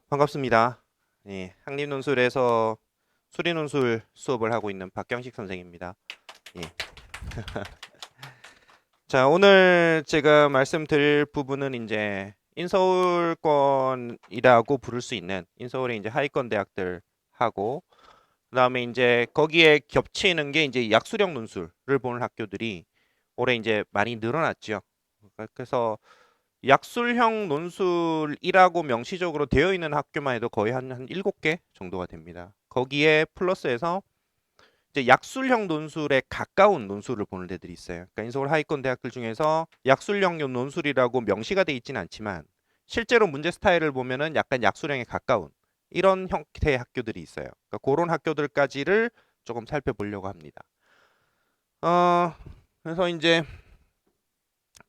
반갑습니다. 예, 한림논술에서 수리논술 수업을 하고 있는 박경식 선생입니다. 예. 자, 오늘 제가 말씀드릴 부분은 이제 인서울권이라고 부를 수 있는 인서울의 이제 하위권 대학들하고 그다음에 이제 거기에 겹치는 게 이제 약수령 논술을 보는 학교들이 올해 이제 많이 늘어났죠. 그래서 약술형 논술이라고 명시적으로 되어 있는 학교만 해도 거의 한 7개 정도가 됩니다. 거기에 플러스해서 이제 약술형 논술에 가까운 논술을 보는 데들이 있어요. 그러니까 인서울 하위권 대학들 중에서 약술형 논술이라고 명시가 돼 있지는 않지만 실제로 문제 스타일을 보면은 약간 약술형에 가까운 이런 형태의 학교들이 있어요. 그러니까 그런 학교들까지를 조금 살펴보려고 합니다. 어, 그래서 이제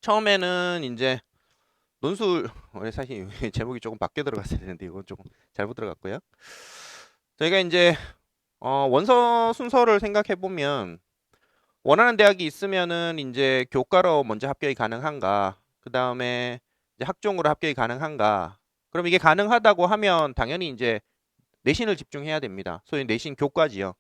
처음에는 이제 논술 원래 사실 제목이 조금 바뀌어 들어갔어야 되는데 이건 조금 잘못 들어갔고요. 저희가 이제 원서 순서를 생각해 보면 원하는 대학이 있으면은 이제 교과로 먼저 합격이 가능한가, 그 다음에 이제 학종으로 합격이 가능한가. 그럼 이게 가능하다고 하면 당연히 이제 내신을 집중해야 됩니다. 소위 내신 교과지요.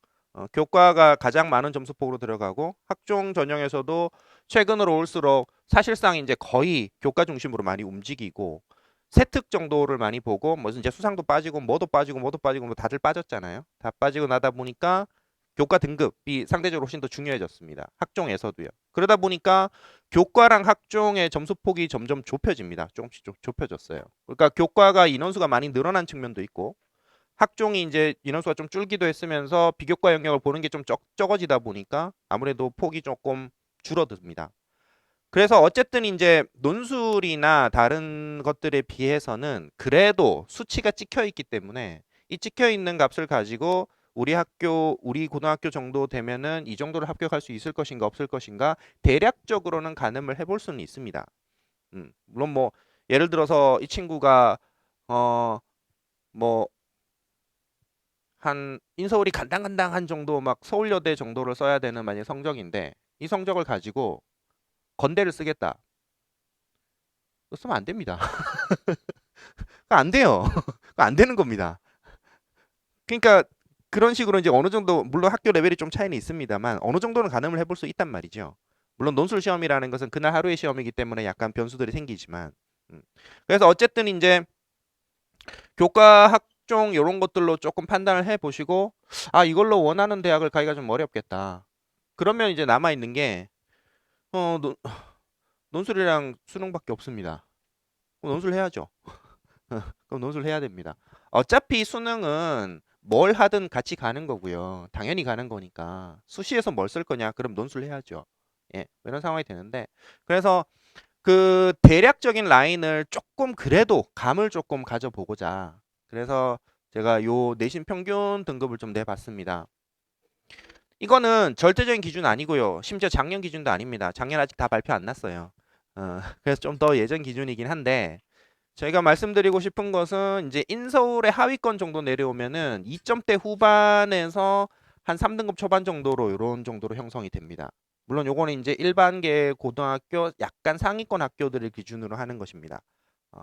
교과가 가장 많은 점수폭으로 들어가고 학종 전형에서도 최근으로 올수록 사실상 이제 거의 교과 중심으로 많이 움직이고 세특 정도를 많이 보고 무슨 이제 수상도 빠지고 뭐도 빠지고 뭐도 빠지고 뭐 다들 빠졌잖아요. 다 빠지고 나다 보니까 교과 등급이 상대적으로 훨씬 더 중요해졌습니다. 학종에서도요. 그러다 보니까 교과랑 학종의 점수폭이 점점 좁혀집니다. 조금씩 좁혀졌어요. 그러니까 교과가 인원수가 많이 늘어난 측면도 있고 학종이 이제 인원수가 좀 줄기도 했으면서 비교과 영역을 보는 게 좀 적어지다 보니까 아무래도 폭이 조금 줄어듭니다. 그래서 어쨌든 이제 논술이나 다른 것들에 비해서는 그래도 수치가 찍혀 있기 때문에 이 찍혀 있는 값을 가지고 우리 학교, 우리 고등학교 정도 되면은 이 정도를 합격할 수 있을 것인가 없을 것인가 대략적으로는 가늠을 해볼 수는 있습니다. 물론 뭐 예를 들어서 이 친구가 뭐 한 인서울이 간당간당한 정도 막 서울여대 정도를 써야 되는 만약 성적인데 이 성적을 가지고 건대를 쓰겠다. 쓰면 안 됩니다. 안 돼요. 안 되는 겁니다. 그러니까 그런 식으로 이제 어느 정도 물론 학교 레벨이 좀 차이는 있습니다만 어느 정도는 가늠을 해볼 수 있단 말이죠. 물론 논술 시험이라는 것은 그날 하루의 시험이기 때문에 약간 변수들이 생기지만 그래서 어쨌든 이제 교과 학종 이런 것들로 조금 판단을 해 보시고 아 이걸로 원하는 대학을 가기가 좀 어렵겠다. 그러면 이제 남아 있는 게 논, 논술이랑 수능밖에 없습니다. 그럼 논술 해야죠. 그럼 논술 해야 됩니다. 어차피 수능은 뭘 하든 같이 가는 거고요. 당연히 가는 거니까. 수시에서 뭘 쓸 거냐? 그럼 논술 해야죠. 예, 이런 상황이 되는데. 그래서 그 대략적인 라인을 조금 그래도 감을 조금 가져보고자. 그래서 제가 요 내신 평균 등급을 좀 내봤습니다. 이거는 절대적인 기준 아니고요. 심지어 작년 기준도 아닙니다. 작년 아직 다 발표 안 났어요. 그래서 좀 더 예전 기준이긴 한데 저희가 말씀드리고 싶은 것은 이제 인서울의 하위권 정도 내려오면은 2점대 후반에서 한 3등급 초반 정도로 이런 정도로 형성이 됩니다. 물론 요거는 이제 일반계 고등학교 약간 상위권 학교들을 기준으로 하는 것입니다. 어,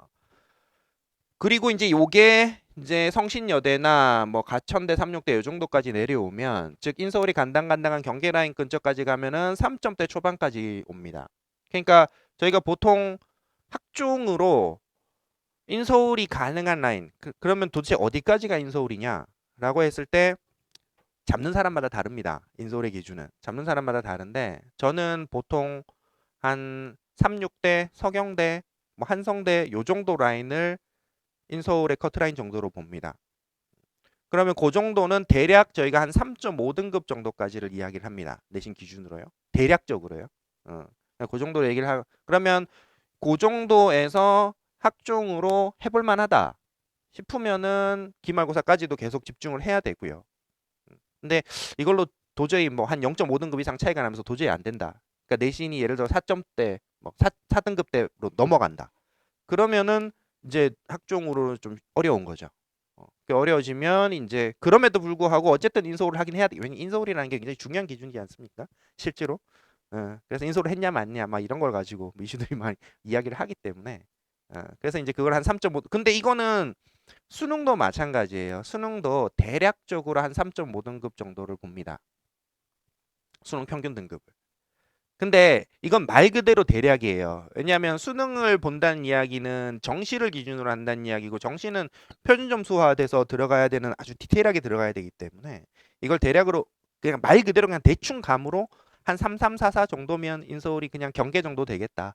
그리고 이제 요게 이제 성신여대나 뭐 가천대, 삼육대 요 정도까지 내려오면 즉 인서울이 간당간당한 경계 라인 근처까지 가면은 3점대 초반까지 옵니다. 그러니까 저희가 보통 학종으로 인서울이 가능한 라인 그러면 도대체 어디까지가 인서울이냐라고 했을 때 잡는 사람마다 다릅니다. 인서울의 기준은 잡는 사람마다 다른데 저는 보통 한 36대, 서경대, 뭐 한성대 요 정도 라인을 인서울의 커트라인 정도로 봅니다. 그러면 그 정도는 대략 저희가 한 3.5등급 정도까지를 이야기를 합니다. 내신 기준으로요. 대략적으로요. 그 정도로 얘기를 하고 그러면 그 정도에서 학종으로 해볼 만하다 싶으면은 기말고사까지도 계속 집중을 해야 되고요. 근데 이걸로 도저히 뭐 한 0.5등급 이상 차이가 나면서 도저히 안 된다. 그러니까 내신이 예를 들어 4점대, 뭐 4등급대로 넘어간다. 그러면은 이제 학종으로 좀 어려운 거죠. 어려워지면 이제 그럼에도 불구하고 어쨌든 인서울을 하긴 해야 돼. 왜냐 인서울이라는 게 굉장히 중요한 기준이지 않습니까? 실제로. 그래서 인서울을 했냐 맞냐 막 이런 걸 가지고 이슈들이 많이 이야기를 하기 때문에 그래서 이제 그걸 한 3.5 근데 이거는 수능도 마찬가지예요. 수능도 대략적으로 한 3.5등급 정도를 봅니다. 수능 평균 등급을. 근데 이건 말 그대로 대략이에요. 왜냐하면 수능을 본다는 이야기는 정시를 기준으로 한다는 이야기고, 정시는 표준 점수화돼서 들어가야 되는, 아주 디테일하게 들어가야 되기 때문에 이걸 대략으로 그냥 말 그대로 그냥 대충 감으로 한 3344 정도면 인서울이 그냥 경계 정도 되겠다.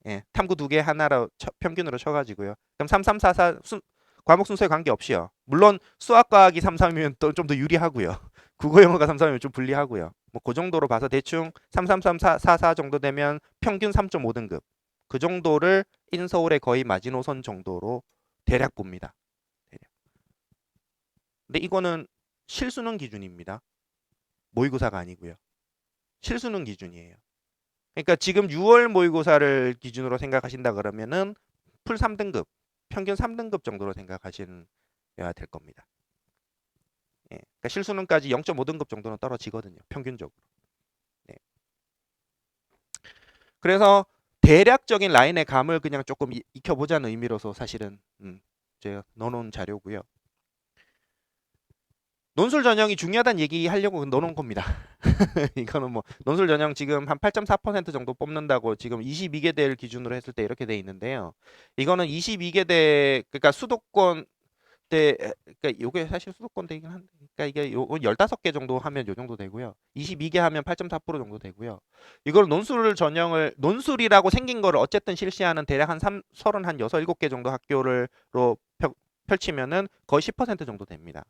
예, 탐구 두 개 하나로 평균으로 쳐가지고요. 그럼 3344 과목 순서에 관계없이요. 물론 수학 과학이 33이면 또 좀 더 유리하고요. 국어 영어가 33이면 좀 불리하고요. 뭐 그 정도로 봐서 대충 33344 정도 되면 평균 3.5등급. 그 정도를 인서울의 거의 마지노선 정도로 대략 봅니다. 대략. 근데 이거는 실수능 기준입니다. 모의고사가 아니고요. 실수능 기준이에요. 그러니까 지금 6월 모의고사를 기준으로 생각하신다 그러면은 풀 3등급, 평균 3등급 정도로 생각하셔야 될 겁니다. 예, 그러니까 실수능까지 0.5등급 정도는 떨어지거든요. 평균적으로. 네. 그래서 대략적인 라인의 감을 그냥 조금 익혀보자는 의미로서 사실은 제가 넣어놓은 자료고요. 논술 전형이 중요하다는 얘기 하려고 넣어놓은 겁니다. 이거는 뭐 논술 전형 지금 한 8.4% 정도 뽑는다고 지금 22개대를 기준으로 했을 때 이렇게 돼 있는데요. 이거는 22개대, 그러니까 수도권 대, 그러니까 요게 사실 수도권대이긴 한데, 그러니까 이게 요 15개 정도 하면 요 정도 되고요. 22개 하면 8.4% 정도 되고요. 이걸 논술 전형을, 논술이라고 생긴 거를 어쨌든 실시하는 대략 한 36, 7개 정도 학교를로 펼치면은 거의 10% 정도 됩니다.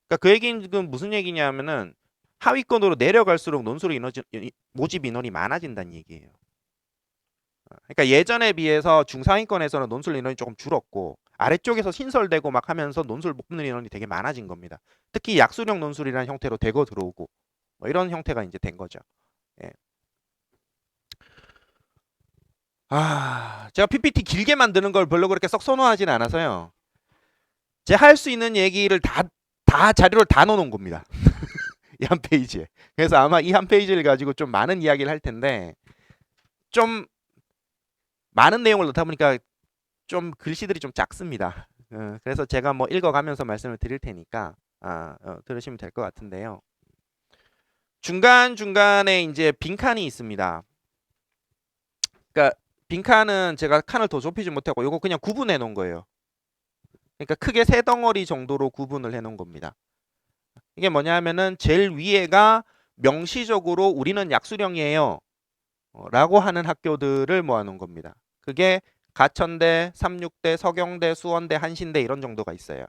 그러니까 그 얘기는 지금 무슨 얘기냐면은 하위권으로 내려갈수록 논술 모집 인원이 많아진다는 얘기예요. 그러니까 예전에 비해서 중상위권에서는 논술 인원이 조금 줄었고, 아래쪽에서 신설되고 막 하면서 논술 못 뽑는 인원이 되게 많아진 겁니다. 특히 약수령 논술이라는 형태로 대거 들어오고 뭐 이런 형태가 이제 된 거죠. 예. 제가 PPT 길게 만드는 걸 별로 그렇게 썩 선호하진 않아서요. 제가 할 수 있는 얘기를 다 자료를 다 넣어놓은 겁니다. 이 한 페이지에. 그래서 아마 이 한 페이지를 가지고 좀 많은 이야기를 할 텐데, 좀 많은 내용을 넣다 보니까 좀 글씨들이 좀 작습니다. 그래서 제가 뭐 읽어가면서 말씀을 드릴 테니까 들으시면 될 것 같은데요. 중간중간에 이제 빈칸이 있습니다. 그러니까 빈칸은 제가 칸을 더 좁히지 못하고 이거 그냥 구분해 놓은 거예요. 그러니까 크게 세 덩어리 정도로 구분을 해 놓은 겁니다. 이게 뭐냐 하면은 제일 위에가 명시적으로 우리는 약수령이에요 라고 하는 학교들을 모아 놓은 겁니다. 그게 가천대, 삼육대, 서경대, 수원대, 한신대 이런 정도가 있어요.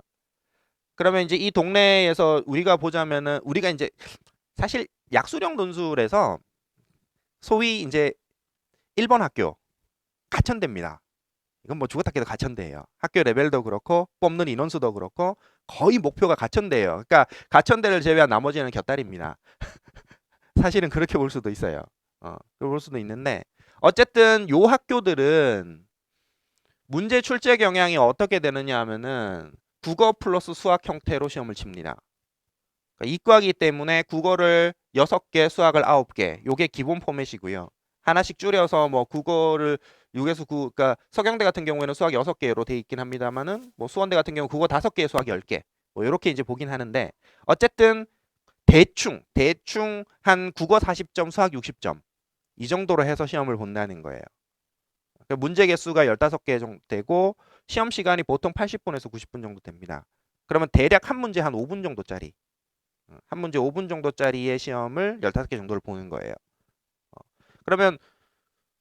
그러면 이제 이 동네에서 우리가 보자면은, 우리가 이제 사실 약수령 논술에서 소위 이제 1번 학교 가천대입니다. 이건 뭐 죽었다 깨도 가천대예요. 학교 레벨도 그렇고 뽑는 인원수도 그렇고 거의 목표가 가천대예요. 그러니까 가천대를 제외한 나머지는 곁다리입니다. 사실은 그렇게 볼 수도 있어요. 볼 수도 있는데, 어쨌든 요 학교들은 문제 출제 경향이 어떻게 되느냐 하면은 국어 플러스 수학 형태로 시험을 칩니다. 그러니까 이과이기 때문에 국어를 6개, 수학을 9개. 요게 기본 포맷이고요. 하나씩 줄여서 뭐 국어를 6에서 9, 그러니까 서경대 같은 경우에는 수학 6개로 돼 있긴 합니다만은, 뭐 수원대 같은 경우 국어 5개, 수학 10개. 뭐 이렇게 이제 보긴 하는데, 어쨌든 대충 한 국어 40점, 수학 60점 이 정도로 해서 시험을 본다는 거예요. 그러니까 문제 개수가 15개 정도 되고 시험 시간이 보통 80분에서 90분 정도 됩니다. 그러면 대략 한 문제 한 5분 정도짜리, 한 문제 5분 정도짜리의 시험을 15개 정도를 보는 거예요. 그러면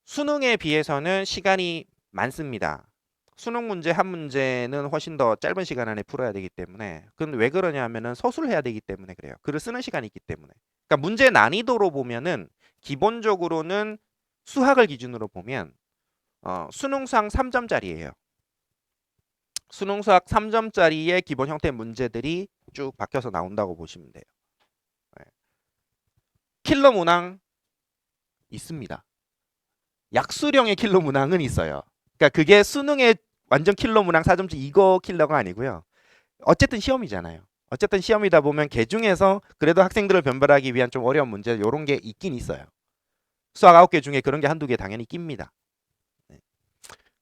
수능에 비해서는 시간이 많습니다. 수능 문제 한 문제는 훨씬 더 짧은 시간 안에 풀어야 되기 때문에. 그건 왜 그러냐 하면은 서술을 해야 되기 때문에 그래요. 글을 쓰는 시간이 있기 때문에. 그러니까 문제 난이도로 보면은 기본적으로는 수학을 기준으로 보면 수능 수학 3점짜리예요. 수능 수학 3점짜리의 기본 형태 문제들이 쭉 박혀서 나온다고 보시면 돼요. 네. 킬러 문항 있습니다. 약수령의 킬러 문항은 있어요. 그러니까 그게 수능의 완전 킬러 문항 4점짜리 이거 킬러가 아니고요. 어쨌든 시험이잖아요. 어쨌든 시험이다 보면 개 중에서 그래도 학생들을 변별하기 위한 좀 어려운 문제 이런 게 있긴 있어요. 수학 9개 중에 그런 게 한두 개 당연히 낍니다. 네.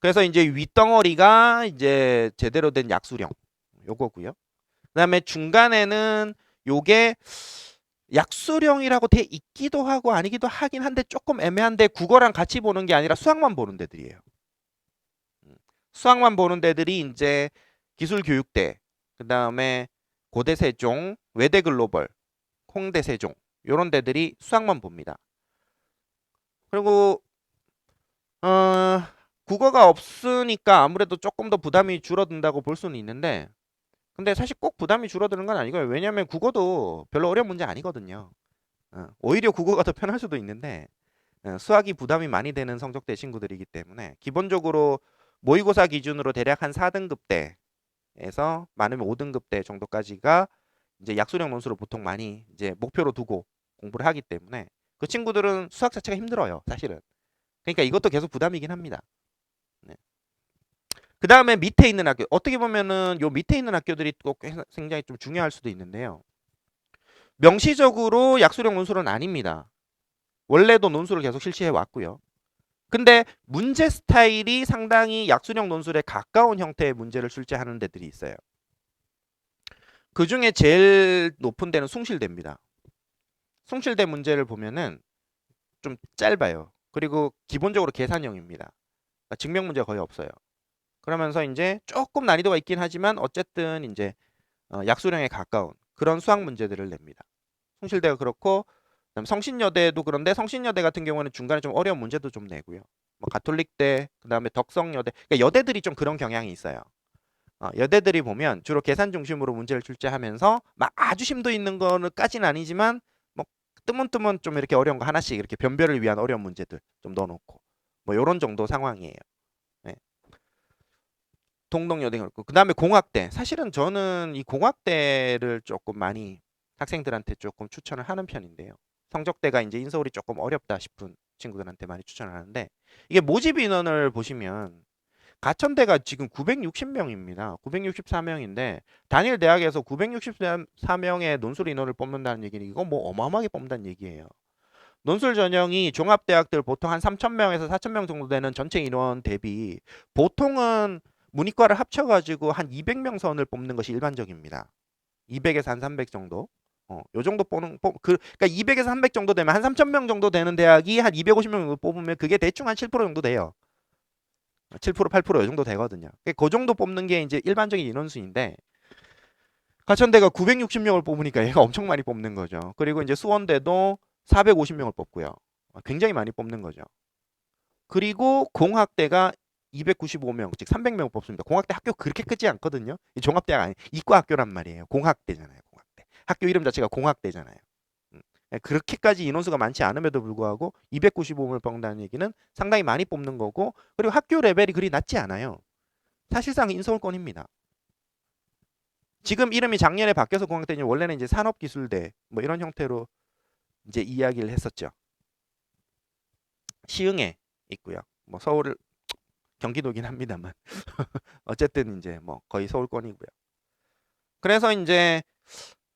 그래서 이제 윗덩어리가 이제 제대로 된 약수령 요거고요. 그다음에 중간에는 요게 약수령이라고 돼 있기도 하고 아니기도 하긴 한데 조금 애매한데 국어랑 같이 보는 게 아니라 수학만 보는 데들이에요. 수학만 보는 데들이 이제 기술교육대, 그다음에 고대세종, 외대글로벌, 홍대세종 요런 데들이 수학만 봅니다. 그리고 어, 국어가 없으니까 아무래도 조금 더 부담이 줄어든다고 볼 수는 있는데 근데 사실 꼭 부담이 줄어드는 건 아니고요. 왜냐하면 국어도 별로 어려운 문제 아니거든요. 오히려 국어가 더 편할 수도 있는데 수학이 부담이 많이 되는 성적대 친구들이기 때문에 기본적으로 모의고사 기준으로 대략 한 4등급대에서 많으면 5등급대 정도까지가 이제 약수령 논술을 보통 많이 이제 목표로 두고 공부를 하기 때문에 그 친구들은 수학 자체가 힘들어요, 사실은. 그러니까 이것도 계속 부담이긴 합니다. 네. 그 다음에 밑에 있는 학교, 어떻게 보면은 요 밑에 있는 학교들이 또 굉장히 좀 중요할 수도 있는데요. 명시적으로 약수령 논술은 아닙니다. 원래도 논술을 계속 실시해 왔고요. 근데 문제 스타일이 상당히 약수령 논술에 가까운 형태의 문제를 출제하는 데들이 있어요. 그 중에 제일 높은 데는 숭실대입니다. 숭실대 문제를 보면은 좀 짧아요. 그리고 기본적으로 계산형입니다. 그러니까 증명 문제가 거의 없어요. 그러면서 이제 조금 난이도가 있긴 하지만 어쨌든 이제 약수령에 가까운 그런 수학 문제들을 냅니다. 숭실대가 그렇고 그다음 성신여대도 그런데 성신여대 같은 경우는 중간에 좀 어려운 문제도 좀 내고요. 뭐 가톨릭대, 그다음에 덕성여대, 그러니까 여대들이 좀 그런 경향이 있어요. 여대들이 보면 주로 계산 중심으로 문제를 출제하면서 막 아주 심도 있는 거는까지는 아니지만 뭐 뜨문뜨문 좀 이렇게 어려운 거 하나씩 이렇게 변별을 위한 어려운 문제들 좀 넣어놓고 뭐 요런 정도 상황이에요. 네. 동덕여대 그렇고 그다음에 공학대. 사실은 저는 이 공학대를 조금 많이 학생들한테 조금 추천을 하는 편인데요. 성적대가 이제 인서울이 조금 어렵다 싶은 친구들한테 많이 추천을 하는데 이게 모집 인원을 보시면 가천대가 지금 960명입니다. 964명인데 단일 대학에서 964명의 논술 인원을 뽑는다는 얘기는 이거 뭐 어마어마하게 뽑는다는 얘기예요. 논술 전형이 종합대학들 보통 한 3,000명에서 4,000명 정도 되는 전체 인원 대비 보통은 문이과를 합쳐가지고 한 200명 선을 뽑는 것이 일반적입니다. 200에서 한 300 정도. 요 정도 그러니까 200에서 300 정도 되면 한 3,000명 정도 되는 대학이 한 250명 정도 뽑으면 그게 대충 한 7% 정도 돼요. 7% 8%이 정도 되거든요. 그 정도 뽑는 게 이제 일반적인 인원수인데 가천대가 960명을 뽑으니까 얘가 엄청 많이 뽑는 거죠. 그리고 이제 수원대도 450명을 뽑고요. 굉장히 많이 뽑는 거죠. 그리고 공학대가 295명, 즉 300명 뽑습니다. 공학대 학교 그렇게 크지 않거든요. 이 종합대가 아니 이과 학교란 말이에요. 공학대잖아요. 공학대. 학교 이름 자체가 공학대잖아요. 그렇게까지 인원수가 많지 않음에도 불구하고 295명을 뽑는다는 얘기는 상당히 많이 뽑는 거고 그리고 학교 레벨이 그리 낮지 않아요. 사실상 인서울권입니다. 지금 이름이 작년에 바뀌어서 공학대니 원래는 이제 산업기술대 뭐 이런 형태로 이제 이야기를 했었죠. 시흥에 있고요. 뭐 서울 경기도긴 합니다만 어쨌든 이제 뭐 거의 서울권이고요. 그래서 이제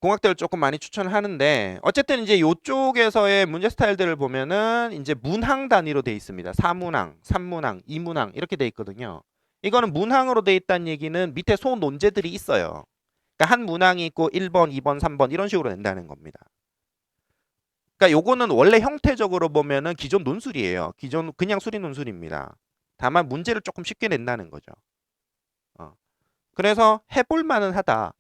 공학대를 조금 많이 추천을 하는데 어쨌든 이제 요쪽에서의 문제 스타일들을 보면은 이제 문항 단위로 돼 있습니다. 4문항, 3문항, 2문항 이렇게 돼 있거든요. 이거는 문항으로 돼 있다는 얘기는 밑에 소논제들이 있어요. 그러니까 한 문항이 있고 1번, 2번, 3번 이런 식으로 낸다는 겁니다. 그러니까 요거는 원래 형태적으로 보면은 기존 논술이에요. 기존 그냥 수리 논술입니다. 다만 문제를 조금 쉽게 낸다는 거죠. 어. 그래서 해볼 만은 하다.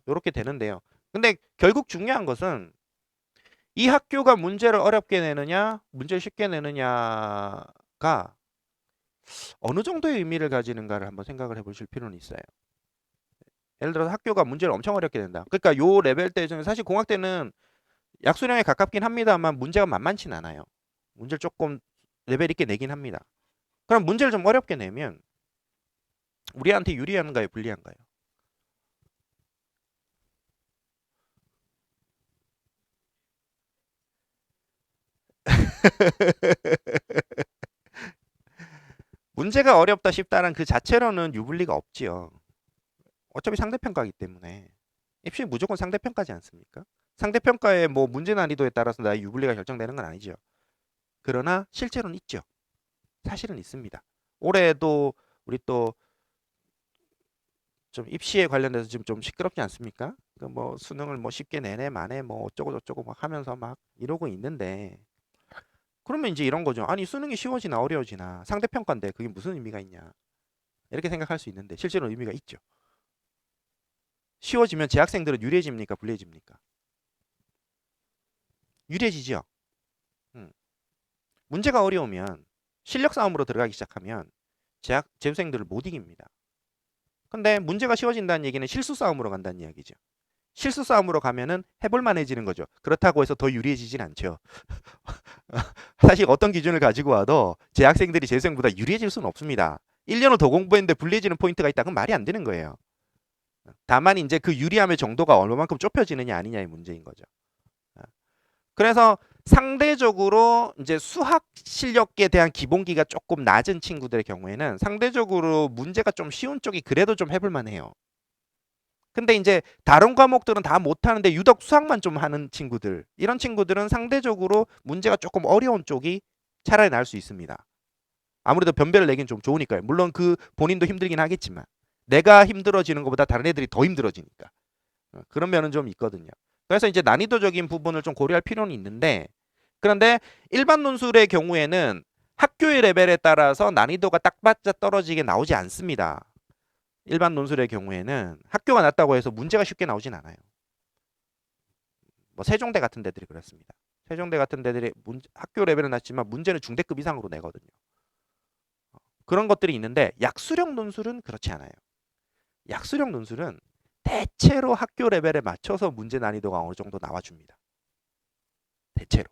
요렇게 되는데요. 근데 결국 중요한 것은 이 학교가 문제를 어렵게 내느냐, 문제를 쉽게 내느냐가 어느 정도의 의미를 가지는가를 한번 생각을 해보실 필요는 있어요. 예를 들어서 학교가 문제를 엄청 어렵게 낸다. 그러니까 요 레벨 때는 사실 공학대는 약수령에 가깝긴 합니다만 문제가 만만치 않아요. 문제를 조금 레벨 있게 내긴 합니다. 그럼 문제를 좀 어렵게 내면 우리한테 유리한가요, 불리한가요? 문제가 어렵다 쉽다는 그 자체로는 유불리가 없지요. 어차피 상대평가이기 때문에 입시 무조건 상대평가지 않습니까? 상대평가의 뭐 문제 난이도에 따라서 나의 유불리가 결정되는 건 아니죠. 그러나 실제로는 있죠. 사실은 있습니다. 올해도 우리 또 좀 입시에 관련돼서 지금 좀 시끄럽지 않습니까? 뭐 수능을 뭐 쉽게 내내 마네 뭐 어쩌고 저쩌고 막 하면서 막 이러고 있는데 그러면 이제 이런 거죠. 아니 수능이 쉬워지나 어려워지나 상대평가인데 그게 무슨 의미가 있냐 이렇게 생각할 수 있는데 실제로 의미가 있죠. 쉬워지면 재학생들은 유리해집니까 불리해집니까? 유리해지죠. 음. 문제가 어려우면 실력 싸움으로 들어가기 시작하면 재수생들을 못 이깁니다. 근데 문제가 쉬워진다는 얘기는 실수 싸움으로 간다는 이야기죠. 실수 싸움으로 가면은 해볼 만해지는 거죠. 그렇다고 해서 더 유리해지진 않죠. 사실 어떤 기준을 가지고 와도 재학생들이 재수생보다 유리해질 수는 없습니다. 1년을 더 공부했는데 불리해지는 포인트가 있다. 그건 말이 안 되는 거예요. 다만 이제 그 유리함의 정도가 얼마만큼 좁혀지느냐 아니냐의 문제인 거죠. 그래서 상대적으로 이제 수학 실력에 대한 기본기가 조금 낮은 친구들의 경우에는 상대적으로 문제가 좀 쉬운 쪽이 그래도 좀 해볼 만해요. 근데 이제 다른 과목들은 다 못하는데 유독 수학만 좀 하는 친구들, 이런 친구들은 상대적으로 문제가 조금 어려운 쪽이 차라리 나을 수 있습니다. 아무래도 변별을 내긴 좀 좋으니까요. 물론 그 본인도 힘들긴 하겠지만 내가 힘들어지는 것보다 다른 애들이 더 힘들어지니까 그런 면은 좀 있거든요. 그래서 이제 난이도적인 부분을 좀 고려할 필요는 있는데, 그런데 일반 논술의 경우에는 학교의 레벨에 따라서 난이도가 딱 맞아 떨어지게 나오지 않습니다. 일반 논술의 경우에는 학교가 낮다고 해서 문제가 쉽게 나오진 않아요. 뭐 세종대 같은 데들이 그렇습니다. 세종대 같은 데들이 학교 레벨은 낮지만 문제는 중대급 이상으로 내거든요. 그런 것들이 있는데 약수령 논술은 그렇지 않아요. 약수령 논술은 대체로 학교 레벨에 맞춰서 문제 난이도가 어느 정도 나와줍니다. 대체로.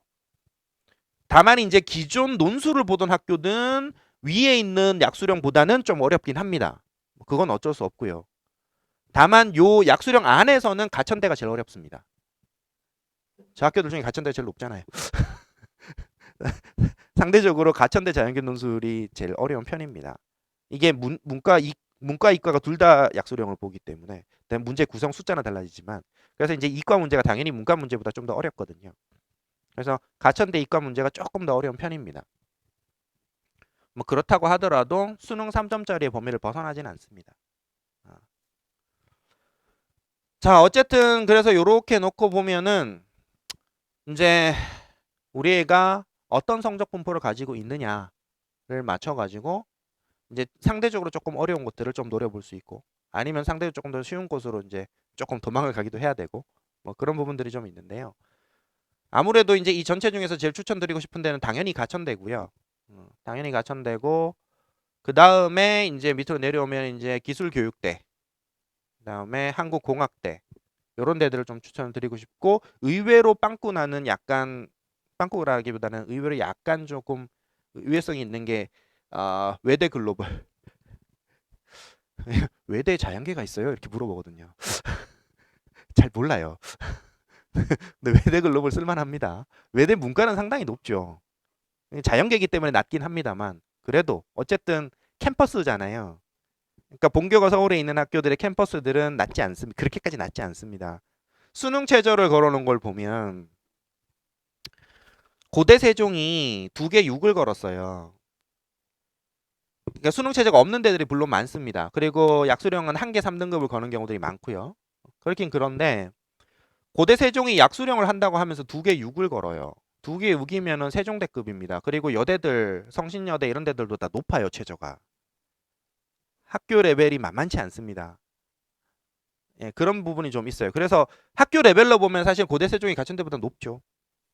다만 이제 기존 논술을 보던 학교는 위에 있는 약수령보다는 좀 어렵긴 합니다. 그건 어쩔 수 없고요. 다만 요 약수령 안에서는 가천대가 제일 어렵습니다. 저 학교들 중에 가천대가 제일 높잖아요. 상대적으로 가천대 자연계 논술이 제일 어려운 편입니다. 이게 문과 이과가 둘 다 약수령을 보기 때문에 문제 구성 숫자는 달라지지만, 그래서 이제 이과 문제가 당연히 문과 문제보다 좀 더 어렵거든요. 그래서 가천대 이과 문제가 조금 더 어려운 편입니다. 뭐 그렇다고 하더라도 수능 3점짜리의 범위를 벗어나진 않습니다. 자, 어쨌든 그래서 요렇게 놓고 보면은 이제 우리 애가 어떤 성적 분포를 가지고 있느냐를 맞춰 가지고 이제 상대적으로 조금 어려운 것들을 좀 노려볼 수 있고, 아니면 상대적으로 조금 더 쉬운 곳으로 이제 조금 도망을 가기도 해야 되고, 뭐 그런 부분들이 좀 있는데요. 아무래도 이제 이 전체 중에서 제일 추천드리고 싶은 데는 당연히 가천대고요. 당연히 가천대고, 그 다음에 이제 밑으로 내려오면 이제 기술교육대, 그 다음에 한국공학대, 이런 데들을 좀 추천드리고 싶고, 의외로 빵꾸 나는 약간, 빵꾸라기보다는 의외로 약간 조금 의외성이 있는 게 외대 글로벌. 외대 자연계가 있어요? 이렇게 물어보거든요. 잘 몰라요. 근데 외대 글로벌 쓸만합니다. 외대 문과는 상당히 높죠. 자연계이기 때문에 낮긴 합니다만 그래도 어쨌든 캠퍼스잖아요. 그러니까 본교가 서울에 있는 학교들의 캠퍼스들은 낮지 않습니다. 그렇게까지 낮지 않습니다. 수능 최저를 걸어놓은 걸 보면 고대 세종이 2개 6을 걸었어요. 그러니까 수능 최저가 없는 데들이 물론 많습니다. 그리고 약수령은 1개 3등급을 거는 경우들이 많고요. 그렇긴 그런데 고대 세종이 약수령을 한다고 하면서 2개 6을 걸어요. 2개 6이면은 세종대급입니다. 그리고 여대들, 성신여대 이런 데들도 다 높아요, 최저가. 학교 레벨이 만만치 않습니다. 예, 그런 부분이 좀 있어요. 그래서 학교 레벨로 보면 사실 고대 세종이 가천대보다 높죠.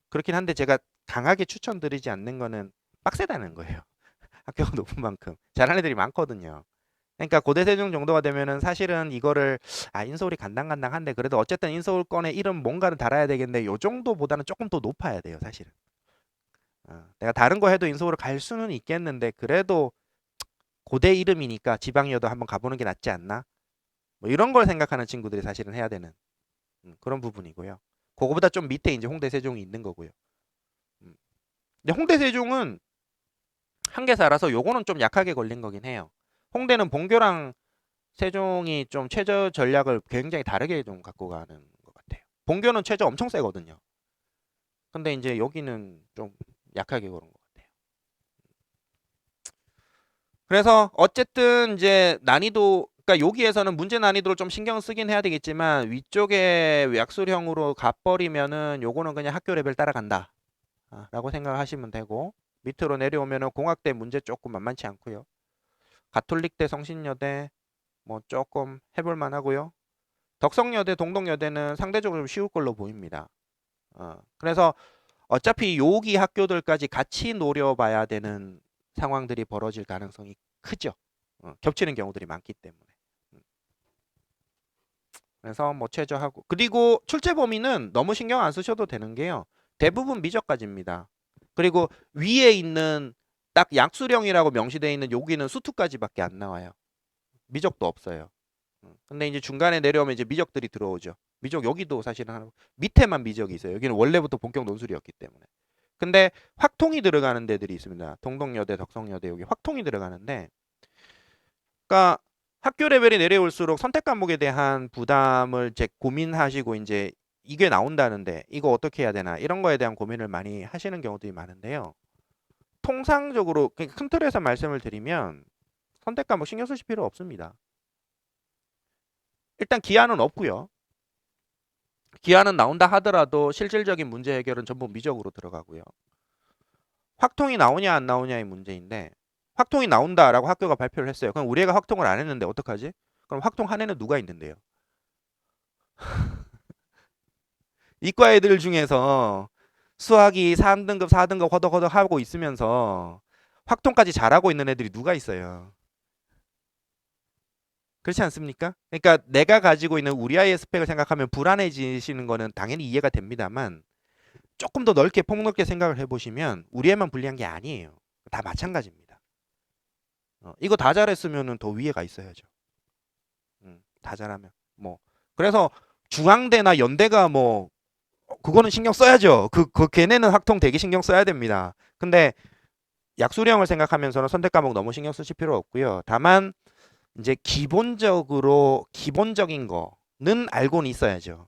그렇긴 한데 제가 강하게 추천드리지 않는 거는 빡세다는 거예요. 학교가 높은 만큼 잘하는 애들이 많거든요. 그러니까 고대 세종 정도가 되면은 사실은 이거를 인서울이 간당간당한데 그래도 어쨌든 인서울권에 이름 뭔가를 달아야 되겠는데 요 정도보다는 조금 더 높아야 돼요, 사실은. 내가 다른 거 해도 인서울을 갈 수는 있겠는데 그래도 고대 이름이니까 지방이어도 한번 가보는 게 낫지 않나? 뭐 이런 걸 생각하는 친구들이 사실은 해야 되는 그런 부분이고요. 그거보다 좀 밑에 이제 홍대 세종이 있는 거고요. 음. 근데 홍대 세종은 한계사라서 요거는 좀 약하게 걸린 거긴 해요. 홍대는 본교랑 세종이 좀 최저 전략을 굉장히 다르게 좀 갖고 가는 것 같아요. 본교는 최저 엄청 세거든요. 근데 이제 여기는 좀 약하게 걸은 것 같아요. 그래서 어쨌든 이제 난이도, 그러니까 여기에서는 문제 난이도를 좀 신경 쓰긴 해야 되겠지만 위쪽에 약술형으로 가버리면은 요거는 그냥 학교 레벨 따라간다 라고 생각하시면 되고, 밑으로 내려오면은 공학대 문제 조금 만만치 않고요. 가톨릭대, 성신여대 뭐 조금 해볼 만하고요. 덕성여대, 동덕여대는 상대적으로 좀 쉬울 걸로 보입니다. 그래서 어차피 여기 학교들까지 같이 노려봐야 되는 상황들이 벌어질 가능성이 크죠. 겹치는 경우들이 많기 때문에. 그래서 뭐 최저하고, 그리고 출제 범위는 너무 신경 안 쓰셔도 되는 게요. 대부분 미적까지입니다. 그리고 위에 있는 딱 약수령이라고 명시되어 있는 여기는 수투까지밖에 안 나와요. 미적도 없어요. 근데 이제 중간에 내려오면 이제 미적들이 들어오죠. 미적 여기도 사실은 밑에만 미적이 있어요. 여기는 원래부터 본격 논술이었기 때문에. 근데 확통이 들어가는 데들이 있습니다. 동덕여대, 덕성여대 여기 확통이 들어가는데, 그러니까 학교 레벨이 내려올수록 선택 과목에 대한 부담을 이제 고민하시고 이제 이게 나온다는데 이거 어떻게 해야 되나 이런 거에 대한 고민을 많이 하시는 경우들이 많은데요. 통상적으로 큰 틀에서 말씀을 드리면 선택 과목 신경 쓰실 필요 없습니다. 일단 기한은 없고요. 기한은 나온다 하더라도 실질적인 문제 해결은 전부 미적으로 들어가고요. 확통이 나오냐 안 나오냐의 문제인데, 확통이 나온다라고 학교가 발표를 했어요. 그럼 우리 애가 확통을 안 했는데 어떡하지? 그럼 확통한 애는 누가 있는데요? 이과 애들 중에서 수학이 3등급, 4등급 허덕허덕 하고 있으면서 확통까지 잘하고 있는 애들이 누가 있어요? 그렇지 않습니까? 그러니까 내가 가지고 있는 우리 아이의 스펙을 생각하면 불안해지시는 거는 당연히 이해가 됩니다만, 조금 더 넓게 폭넓게 생각을 해보시면 우리 애만 불리한 게 아니에요. 다 마찬가지입니다. 이거 다 잘했으면 더 위에가 있어야죠. 다 잘하면 뭐, 그래서 중앙대나 연대가 뭐 그거는 신경 써야죠. 그 걔네는 학통 되게 신경 써야 됩니다. 근데 약수령을 생각하면서는 선택 과목 너무 신경 쓰실 필요 없고요. 다만 이제 기본적인 거는 알고는 있어야죠.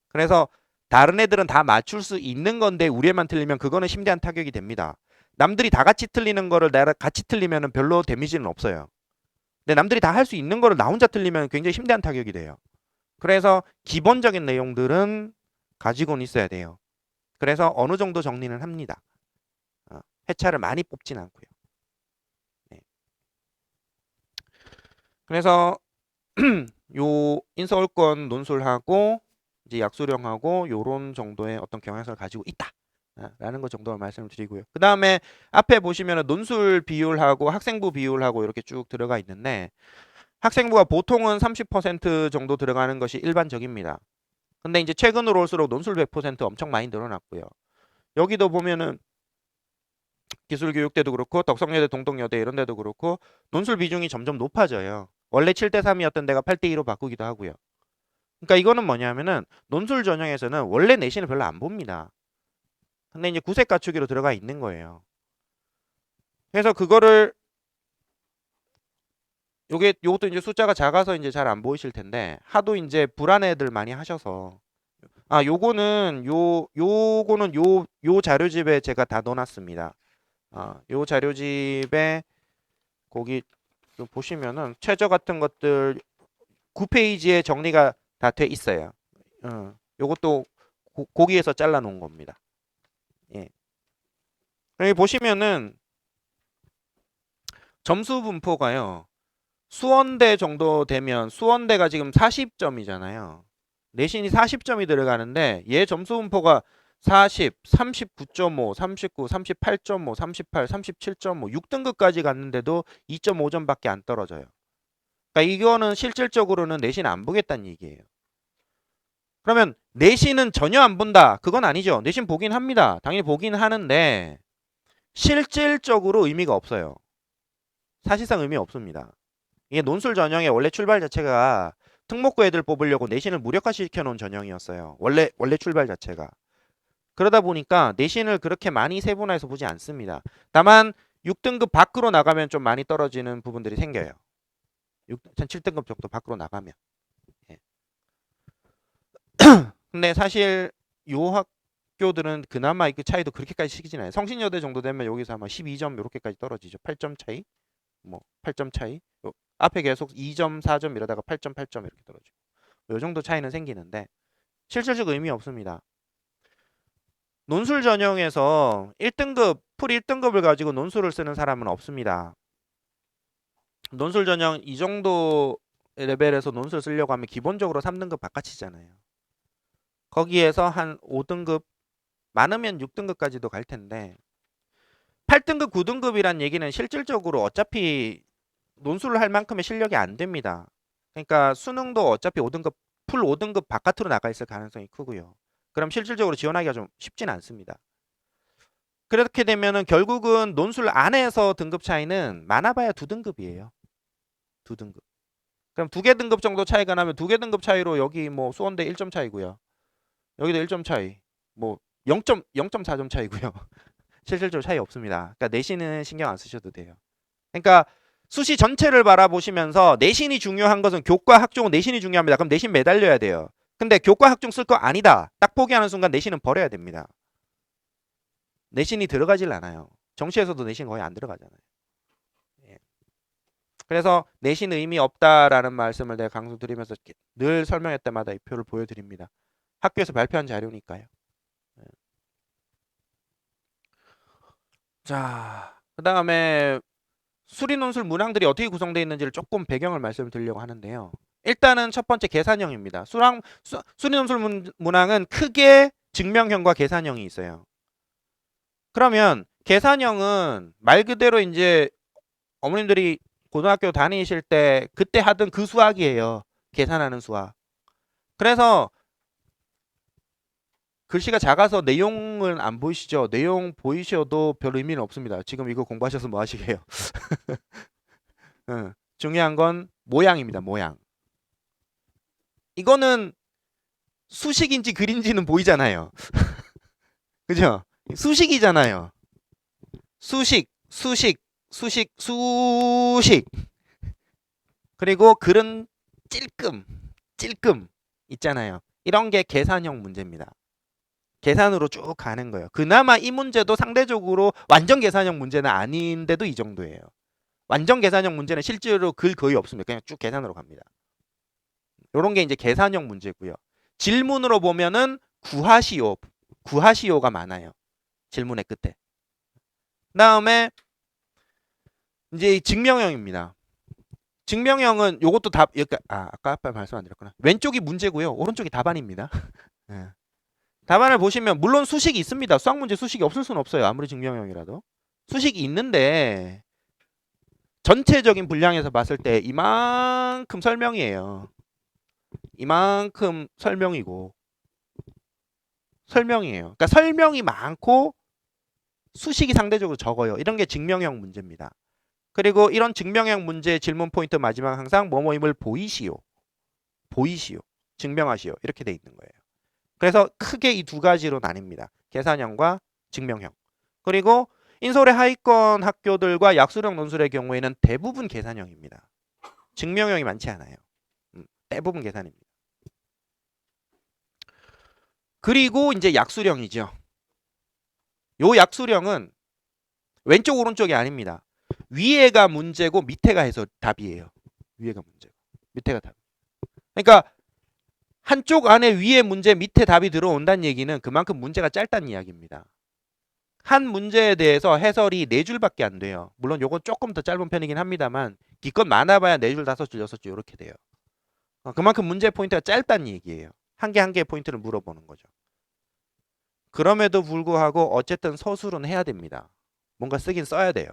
그래서 다른 애들은 다 맞출 수 있는 건데 우리 애만 틀리면 그거는 심대한 타격이 됩니다. 남들이 다 같이 틀리는 거를 내가 같이 틀리면 별로 데미지는 없어요. 근데 남들이 다 할 수 있는 거를 나 혼자 틀리면 굉장히 심대한 타격이 돼요. 그래서 기본적인 내용들은 가지고는 있어야 돼요. 그래서 어느 정도 정리는 합니다. 회차를 많이 뽑진 않고요. 네. 그래서 요 인서울권 논술하고 이제 약수령하고 요런 정도의 어떤 경향성을 가지고 있다. 라는 것 정도를 말씀을 드리고요. 그 다음에 앞에 보시면 논술 비율하고 학생부 비율하고 이렇게 쭉 들어가 있는데, 학생부가 보통은 30% 정도 들어가는 것이 일반적입니다. 근데 이제 최근으로 올수록 논술 100% 엄청 많이 늘어났고요. 여기도 보면은 기술교육대도 그렇고 덕성여대, 동덕여대 이런 데도 그렇고 논술 비중이 점점 높아져요. 원래 7대 3이었던 데가 8대 2로 바꾸기도 하고요. 그러니까 이거는 뭐냐면은 논술 전형에서는 원래 내신을 별로 안 봅니다. 근데 이제 구색 갖추기로 들어가 있는 거예요. 그래서 그거를 요것도 이제 숫자가 작아서 이제 잘 안 보이실 텐데 하도 이제 불안해들 많이 하셔서, 요거는 요 자료집에 제가 다 넣어놨습니다. 요 자료집에 거기 보시면은 최저 같은 것들 9페이지에 정리가 다 돼 있어요. 요것도 거기에서 잘라 놓은 겁니다. 예. 여기 보시면은 점수 분포가요. 수원대 정도 되면 수원대가 지금 40점이잖아요. 내신이 40점이 들어가는데 얘 점수 분포가 40, 39.5, 39, 38.5, 38, 37.5, 6등급까지 갔는데도 2.5점밖에 안 떨어져요. 그러니까 이거는 실질적으로는 내신 안 보겠다는 얘기예요. 그러면 내신은 전혀 안 본다. 그건 아니죠. 내신 보긴 합니다. 당연히 보긴 하는데 실질적으로 의미가 없어요. 사실상 의미 없습니다. 이게 논술 전형의 원래 출발 자체가 특목고 애들 뽑으려고 내신을 무력화시켜 놓은 전형이었어요. 원래 출발 자체가. 그러다 보니까 내신을 그렇게 많이 세분화해서 보지 않습니다. 다만 6등급 밖으로 나가면 좀 많이 떨어지는 부분들이 생겨요. 7등급 정도 밖으로 나가면. 예. 근데 사실 요 학교들은 그나마 그 차이도 그렇게까지 시키진 않아요. 성신여대 정도 되면 여기서 아마 12점 이렇게까지 떨어지죠. 8점 차이. 뭐 8점 차이. 앞에 계속 2점, 4점 이러다가 8점, 8점 이렇게 떨어지고. 요 정도 차이는 생기는데 실질적 의미 없습니다. 논술 전형에서 1등급, 풀 1등급을 가지고 논술을 쓰는 사람은 없습니다. 논술 전형 이 정도 레벨에서 논술 쓰려고 하면 기본적으로 3등급 바깥이잖아요. 거기에서 한 5등급, 많으면 6등급까지도 갈 텐데 8등급, 9등급이란 얘기는 실질적으로 어차피 논술을 할 만큼의 실력이 안 됩니다. 그러니까 수능도 어차피 5등급, 풀 5등급 바깥으로 나가 있을 가능성이 크고요. 그럼 실질적으로 지원하기가 좀 쉽진 않습니다. 그렇게 되면은 결국은 논술 안에서 등급 차이는 많아봐야 2등급이에요. 2등급. 그럼 2개 등급 정도 차이가 나면 2개 등급 차이로 여기 뭐 수원대 1점 차이고요. 여기도 1점 차이. 뭐 0.4점 차이고요. 실질적으로 차이 없습니다. 그러니까 내신은 신경 안 쓰셔도 돼요. 그러니까 수시 전체를 바라보시면서 내신이 중요한 것은 교과 학종은 내신이 중요합니다. 그럼 내신 매달려야 돼요. 근데 교과 학종 쓸 거 아니다. 딱 포기하는 순간 내신은 버려야 됩니다. 내신이 들어가질 않아요. 정시에서도 내신 거의 안 들어가잖아요. 예. 그래서 내신 의미 없다라는 말씀을 내가 강조드리면서 늘 설명할 때마다 이 표를 보여드립니다. 학교에서 발표한 자료니까요. 예. 자, 그 다음에 수리논술 문항들이 어떻게 구성되어 있는지를 조금 배경을 말씀드리려고 하는데요. 일단은 첫 번째 계산형입니다. 수리논술 문항은 크게 증명형과 계산형이 있어요. 그러면 계산형은 말 그대로 이제 어머님들이 고등학교 다니실 때 그때 하던 그 수학이에요. 계산하는 수학. 그래서 글씨가 작아서 내용은 안 보이시죠? 내용 보이셔도 별 의미는 없습니다. 지금 이거 공부하셔서 뭐 하시게요? 응. 중요한 건 모양입니다. 모양. 이거는 수식인지 글인지는 보이잖아요. 그죠? 수식이잖아요. 수식, 수식, 수식, 수식. 그리고 글은 찔끔, 찔끔 있잖아요. 이런 게 계산형 문제입니다. 계산으로 쭉 가는 거예요. 그나마 이 문제도 상대적으로 완전 계산형 문제는 아닌데도 이 정도예요. 완전 계산형 문제는 실제로 글 거의 없습니다. 그냥 쭉 계산으로 갑니다. 이런 게 이제 계산형 문제고요. 질문으로 보면은 구하시오, 구하시오가 많아요. 질문의 끝에. 그다음에 이제 증명형입니다. 증명형은 요것도 답, 아까 말씀 안 드렸구나. 왼쪽이 문제고요. 오른쪽이 답안입니다. 네. 답안을 보시면 물론 수식이 있습니다. 수학 문제 수식이 없을 수는 없어요. 아무리 증명형이라도. 수식이 있는데 전체적인 분량에서 봤을 때 이만큼 설명이에요. 이만큼 설명이고 설명이에요. 그러니까 설명이 많고 수식이 상대적으로 적어요. 이런 게 증명형 문제입니다. 그리고 이런 증명형 문제의 질문 포인트 마지막 항상 뭐뭐임을 보이시오. 보이시오. 증명하시오. 이렇게 돼 있는 거예요. 그래서 크게 이 두 가지로 나뉩니다. 계산형과 증명형. 그리고 인서울의 하위권 학교들과 약수령 논술의 경우에는 대부분 계산형입니다. 증명형이 많지 않아요. 대부분 계산입니다. 그리고 이제 약수령이죠. 요 약수령은 왼쪽 오른쪽이 아닙니다. 위에가 문제고 밑에가 해서 답이에요. 위에가 문제고 밑에가 답. 그러니까 한쪽 안에 위에 문제 밑에 답이 들어온다는 얘기는 그만큼 문제가 짧다는 이야기입니다. 한 문제에 대해서 해설이 4줄밖에 안 돼요. 물론 요건 조금 더 짧은 편이긴 합니다만 기껏 많아봐야 4줄, 5줄, 6줄 이렇게 돼요. 그만큼 문제 포인트가 짧다는 얘기예요. 한 개 한 개의 포인트를 물어보는 거죠. 그럼에도 불구하고 어쨌든 서술은 해야 됩니다. 뭔가 쓰긴 써야 돼요.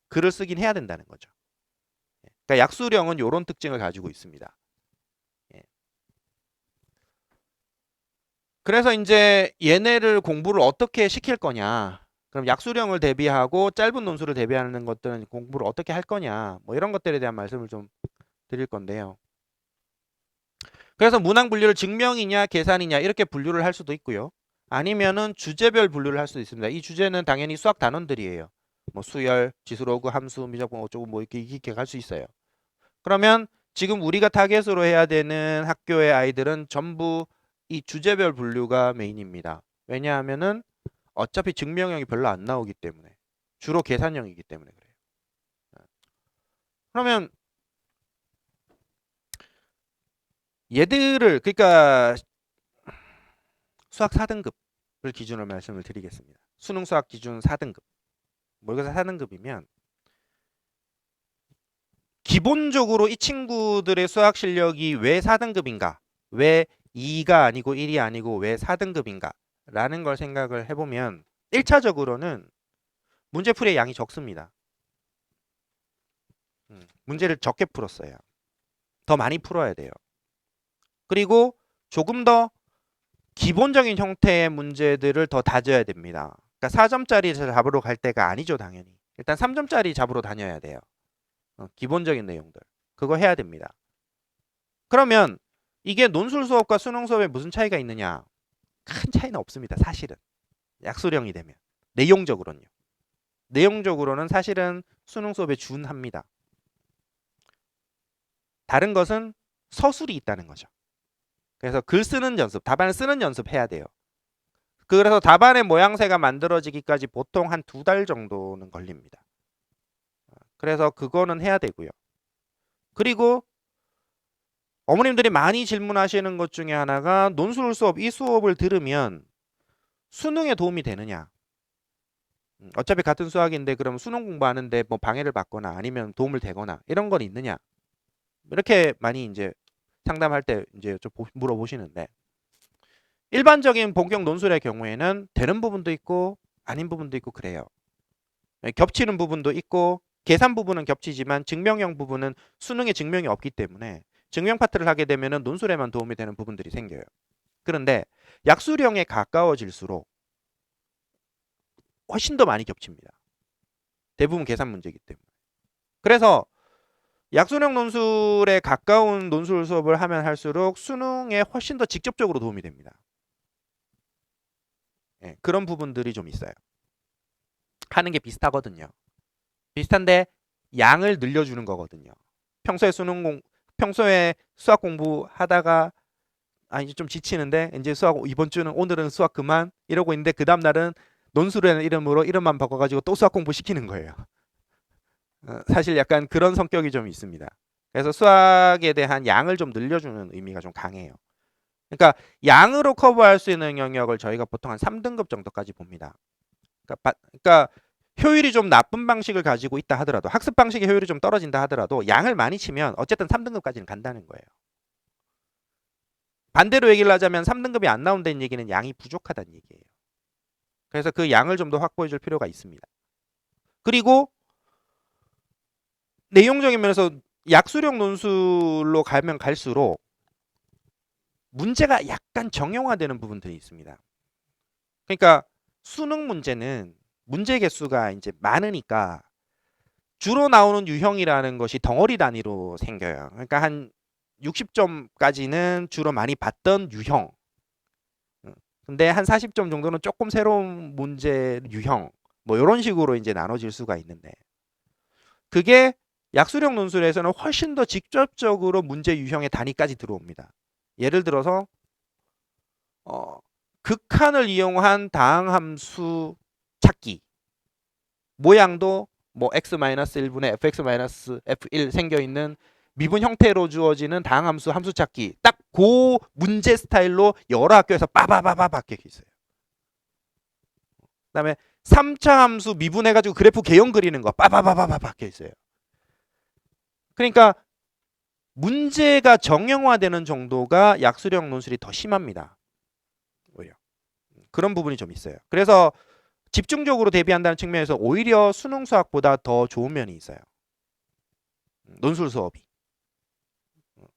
글을 쓰긴 해야 된다는 거죠. 그러니까 약수령은 이런 특징을 가지고 있습니다. 그래서 이제 얘네를 공부를 어떻게 시킬 거냐. 그럼 약수령을 대비하고 짧은 논술을 대비하는 것들은 공부를 어떻게 할 거냐. 뭐 이런 것들에 대한 말씀을 좀 드릴 건데요. 그래서 문항 분류를 증명이냐 계산이냐 이렇게 분류를 할 수도 있고요. 아니면은 주제별 분류를 할 수도 있습니다. 이 주제는 당연히 수학 단원들이에요. 뭐 수열, 지수로그, 함수, 미적분 어쩌고 뭐 이렇게 갈 수 있어요. 그러면 지금 우리가 타겟으로 해야 되는 학교의 아이들은 전부 이 주제별 분류가 메인입니다. 왜냐하면은 어차피 증명형이 별로 안 나오기 때문에 주로 계산형이기 때문에 그래요. 그러면 얘들을 그러니까 수학 4등급을 기준으로 말씀을 드리겠습니다. 수능 수학 기준 4등급. 모의고사 4등급이면 기본적으로 이 친구들의 수학 실력이 왜 4등급인가? 왜 2가 아니고 1이 아니고 왜 4등급인가? 라는 걸 생각을 해보면 1차적으로는 문제풀이의 양이 적습니다. 문제를 적게 풀었어요. 더 많이 풀어야 돼요. 그리고 조금 더 기본적인 형태의 문제들을 더 다져야 됩니다. 그러니까 4점짜리 잡으러 갈 때가 아니죠, 당연히. 일단 3점짜리 잡으러 다녀야 돼요. 기본적인 내용들. 그거 해야 됩니다. 그러면 이게 논술 수업과 수능 수업에 무슨 차이가 있느냐? 큰 차이는 없습니다, 사실은. 약수령이 되면. 내용적으로는요. 내용적으로는 사실은 수능 수업에 준합니다. 다른 것은 서술이 있다는 거죠. 그래서 글 쓰는 연습, 답안을 쓰는 연습 해야 돼요. 그래서 답안의 모양새가 만들어지기까지 보통 한 2달 정도는 걸립니다. 그래서 그거는 해야 되고요. 그리고 어머님들이 많이 질문하시는 것 중에 하나가 논술 수업, 이 수업을 들으면 수능에 도움이 되느냐? 어차피 같은 수학인데 그럼 수능 공부하는데 뭐 방해를 받거나 아니면 도움을 되거나 이런 건 있느냐? 이렇게 많이 이제 상담할 때 이제 좀 물어보시는데 일반적인 본격 논술의 경우에는 되는 부분도 있고 아닌 부분도 있고 그래요. 겹치는 부분도 있고 계산 부분은 겹치지만 증명형 부분은 수능에 증명이 없기 때문에 증명 파트를 하게 되면 논술에만 도움이 되는 부분들이 생겨요. 그런데 약수령에 가까워질수록 훨씬 더 많이 겹칩니다. 대부분 계산 문제이기 때문에. 그래서 약수령 논술에 가까운 논술 수업을 하면 할수록 수능에 훨씬 더 직접적으로 도움이 됩니다. 예, 그런 부분들이 좀 있어요. 하는 게 비슷하거든요. 비슷한데 양을 늘려주는 거거든요. 평소에 수학 공부하다가 이제 좀 지치는데 이제 수학 이번 주는 오늘은 수학 그만 이러고 있는데 그 다음 날은 논술이라는 이름으로 이름만 바꿔가지고 또 수학 공부 시키는 거예요. 사실 약간 그런 성격이 좀 있습니다. 그래서 수학에 대한 양을 좀 늘려주는 의미가 좀 강해요. 그러니까 양으로 커버할 수 있는 영역을 저희가 보통 한 3등급 정도까지 봅니다. 그러니까 효율이 좀 나쁜 방식을 가지고 있다 하더라도 학습 방식의 효율이 좀 떨어진다 하더라도 양을 많이 치면 어쨌든 3등급까지는 간다는 거예요. 반대로 얘기를 하자면 3등급이 안 나온다는 얘기는 양이 부족하다는 얘기예요. 그래서 그 양을 좀 더 확보해 줄 필요가 있습니다. 그리고 내용적인 면에서 약수령 논술로 가면 갈수록 문제가 약간 정형화되는 부분들이 있습니다. 그러니까 수능 문제는 문제 개수가 이제 많으니까 주로 나오는 유형이라는 것이 덩어리 단위로 생겨요. 그러니까 한 60점까지는 주로 많이 봤던 유형. 근데 한 40점 정도는 조금 새로운 문제 유형. 뭐 이런 식으로 이제 나눠질 수가 있는데 그게 약수령 논술에서는 훨씬 더 직접적으로 문제 유형의 단위까지 들어옵니다. 예를 들어서 극한을 이용한 다항함수 찾기. 모양도 뭐 x-1분의 fx-f1 생겨있는 미분 형태로 주어지는 다항함수 함수 찾기. 딱 그 문제 스타일로 여러 학교에서 빠바바바 바뀌어 있어요. 그 다음에 3차 함수 미분해가지고 그래프 개형 그리는 거 빠바바바바 바뀌어 있어요. 그러니까 문제가 정형화되는 정도가 약수령 논술이 더 심합니다. 오히려. 그런 부분이 좀 있어요. 그래서 집중적으로 대비한다는 측면에서 오히려 수능 수학보다 더 좋은 면이 있어요. 논술 수업이.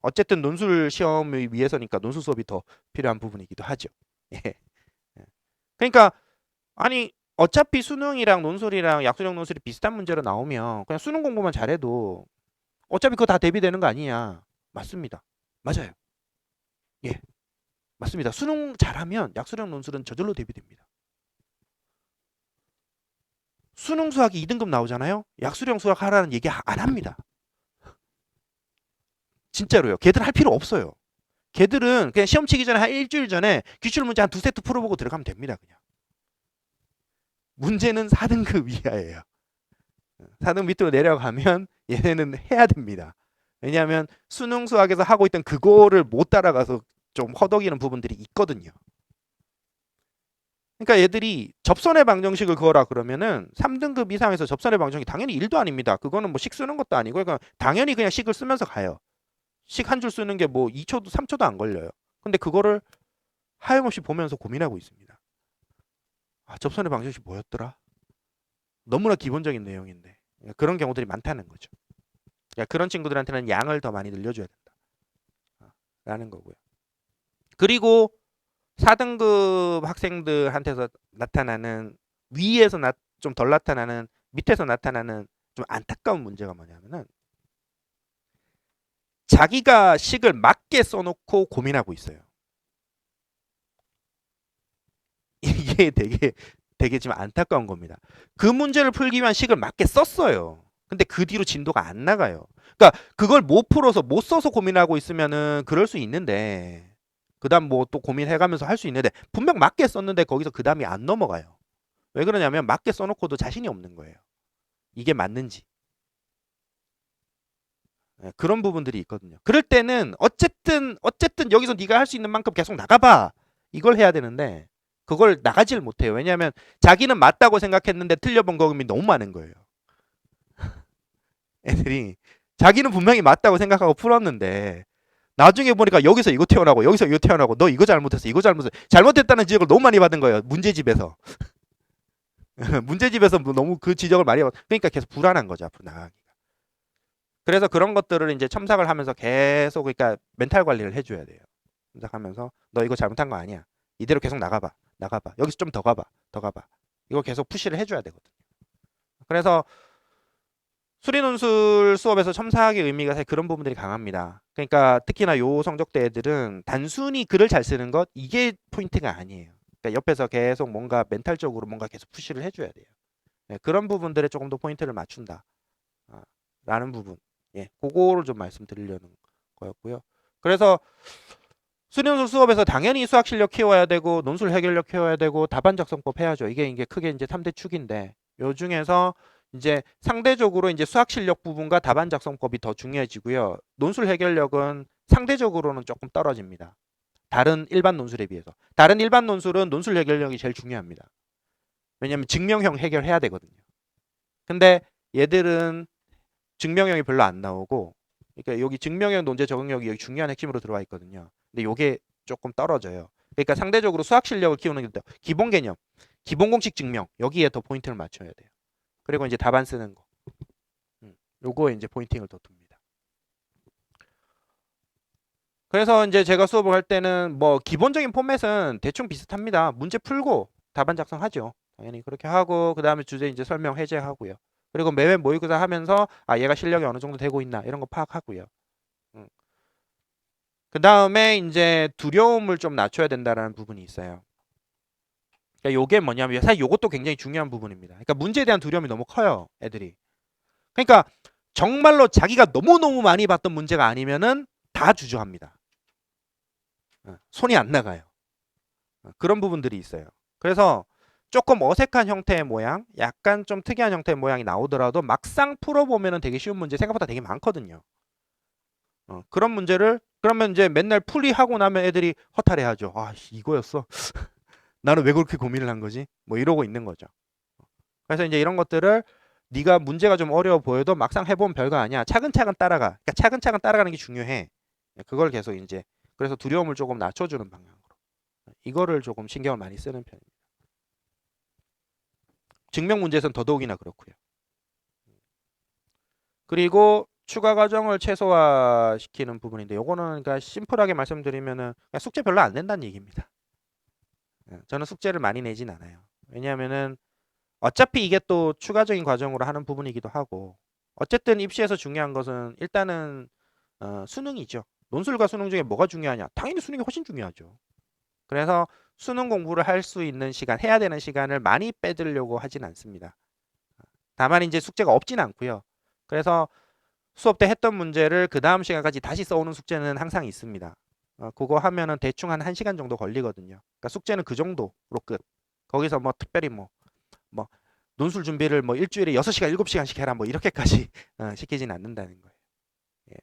어쨌든 논술 시험을 위해서니까 논술 수업이 더 필요한 부분이기도 하죠. 예. 그러니까 아니 어차피 수능이랑 논술이랑 약수령 논술이 비슷한 문제로 나오면 그냥 수능 공부만 잘해도 어차피 그거 다 대비되는 거 아니냐. 맞습니다. 맞아요. 예. 맞습니다. 수능 잘하면 약수령 논술은 저절로 대비됩니다. 수능 수학이 2등급 나오잖아요. 약수령 수학 하라는 얘기 안 합니다. 진짜로요. 걔들 할 필요 없어요. 걔들은 그냥 시험 치기 전에 한 일주일 전에 기출 문제 한 2세트 풀어보고 들어가면 됩니다. 그냥. 문제는 4등급 이하예요. 4등급 밑으로 내려가면 얘네는 해야 됩니다. 왜냐하면 수능 수학에서 하고 있던 그거를 못 따라가서 좀 허덕이는 부분들이 있거든요. 그러니까 얘들이 접선의 방정식을 그거라 그러면은 3등급 이상에서 접선의 방정식이 당연히 1도 아닙니다. 그거는 뭐 식 쓰는 것도 아니고 그러니까 당연히 그냥 식을 쓰면서 가요. 식 한 줄 쓰는 게 뭐 2초도 3초도 안 걸려요. 근데 그거를 하염없이 보면서 고민하고 있습니다. 아, 접선의 방정식 뭐였더라? 너무나 기본적인 내용인데 그런 경우들이 많다는 거죠. 그러니까 그런 친구들한테는 양을 더 많이 늘려줘야 된다. 라는 거고요. 그리고 4등급 학생들한테서 나타나는 위에서 좀 덜 나타나는 밑에서 나타나는 좀 안타까운 문제가 뭐냐면은 자기가 식을 맞게 써놓고 고민하고 있어요. 이게 되게 지금 안타까운 겁니다. 그 문제를 풀기 위한 식을 맞게 썼어요. 근데 그 뒤로 진도가 안 나가요. 그러니까 그걸 못 풀어서 못 써서 고민하고 있으면은 그럴 수 있는데 그다음 뭐 또 고민해가면서 할 수 있는데 분명 맞게 썼는데 거기서 그다음이 안 넘어가요. 왜 그러냐면 맞게 써놓고도 자신이 없는 거예요. 이게 맞는지. 그런 부분들이 있거든요. 그럴 때는 어쨌든 여기서 네가 할 수 있는 만큼 계속 나가봐. 이걸 해야 되는데 그걸 나가질 못해요. 왜냐하면 자기는 맞다고 생각했는데 틀려본 경험이 너무 많은 거예요. 애들이 자기는 분명히 맞다고 생각하고 풀었는데 나중에 보니까 여기서 이거 태어나고 여기서 이거 태어나고 너 이거 잘못했어 이거 잘못했어 잘못했다는 지적을 너무 많이 받은 거예요. 문제집에서. 문제집에서 너무 그 지적을 많이 받 그러니까 계속 불안한 거죠. 앞으로 나가기. 그래서 그런 것들을 이제 첨삭을 하면서 계속 그러니까 멘탈 관리를 해줘야 돼요. 첨삭하면서 너 이거 잘못한 거 아니야. 이대로 계속 나가봐. 나가봐. 여기서 좀 더 가봐. 더 가봐. 이걸 계속 푸시를 해줘야 되거든요. 그래서 수리논술 수업에서 첨삭의 의미가 사실 그런 부분들이 강합니다. 그러니까 특히나 요 성적대 애들은 단순히 글을 잘 쓰는 것 이게 포인트가 아니에요. 그러니까 옆에서 계속 뭔가 멘탈적으로 뭔가 계속 푸시를 해줘야 돼요. 네, 그런 부분들에 조금 더 포인트를 맞춘다. 라는 부분. 예, 그거를 좀 말씀드리려는 거였고요. 그래서 수련술 수업에서 당연히 수학 실력 키워야 되고 논술 해결력 키워야 되고 답안 작성법 해야죠. 이게 크게 이제 3대 축인데 요 중에서 이제 상대적으로 이제 수학 실력 부분과 답안 작성법이 더 중요해지고요. 논술 해결력은 상대적으로는 조금 떨어집니다. 다른 일반 논술에 비해서. 다른 일반 논술은 논술 해결력이 제일 중요합니다. 왜냐하면 증명형 해결해야 되거든요. 근데 얘들은 증명형이 별로 안 나오고 그러니까 여기 증명형 논제 적응력이 여기 중요한 핵심으로 들어와 있거든요. 근데 요게 조금 떨어져요. 그러니까 상대적으로 수학 실력을 키우는 게 기본 개념, 기본 공식 증명 여기에 더 포인트를 맞춰야 돼요. 그리고 이제 답안 쓰는 거. 요거에 이제 포인팅을 더 둡니다. 그래서 이제 제가 수업을 할 때는 뭐 기본적인 포맷은 대충 비슷합니다. 문제 풀고 답안 작성하죠. 당연히 그렇게 하고 그다음에 주제 이제 설명 해제하고요. 그리고 매회 모의고사 하면서 아 얘가 실력이 어느 정도 되고 있나 이런 거 파악하고요. 음. 그 다음에 이제 두려움을 좀 낮춰야 된다라는 부분이 있어요. 그러니까 요게 뭐냐면 사실 요것도 굉장히 중요한 부분입니다. 그러니까 문제에 대한 두려움이 너무 커요, 애들이. 그러니까 정말로 자기가 너무너무 많이 봤던 문제가 아니면은 다 주저합니다. 손이 안 나가요. 그런 부분들이 있어요. 그래서 조금 어색한 형태의 모양, 약간 좀 특이한 형태의 모양이 나오더라도 막상 풀어보면은 되게 쉬운 문제 생각보다 되게 많거든요. 그런 문제를 그러면 이제 맨날 풀이하고 나면 애들이 허탈해하죠. 아, 이거였어. 나는 왜 그렇게 고민을 한 거지? 뭐 이러고 있는 거죠. 그래서 이제 이런 것들을 네가 문제가 좀 어려워 보여도 막상 해보면 별거 아니야. 차근차근 따라가. 그러니까 차근차근 따라가는 게 중요해. 그걸 계속 이제 그래서 두려움을 조금 낮춰주는 방향으로 이거를 조금 신경을 많이 쓰는 편입니다. 증명 문제에서는 더더욱이나 그렇고요. 그리고 추가 과정을 최소화시키는 부분인데 요거는 그러니까 심플하게 말씀드리면은 그냥 숙제 별로 안 낸다는 얘기입니다. 저는 숙제를 많이 내진 않아요. 왜냐하면은 어차피 이게 또 추가적인 과정으로 하는 부분이기도 하고 어쨌든 입시에서 중요한 것은 일단은 수능이죠. 논술과 수능 중에 뭐가 중요하냐? 당연히 수능이 훨씬 중요하죠. 그래서 수능 공부를 할 수 있는 시간, 해야 되는 시간을 많이 빼들려고 하진 않습니다. 다만 이제 숙제가 없진 않고요. 그래서 수업 때 했던 문제를 그 다음 시간까지 다시 써오는 숙제는 항상 있습니다. 그거 하면은 대충 한 1시간 정도 걸리거든요. 그러니까 숙제는 그 정도로 끝. 거기서 뭐 특별히 뭐 논술 준비를 뭐 일주일에 6시간, 7시간씩 해라 뭐 이렇게까지 시키진 않는다는 거예요. 예.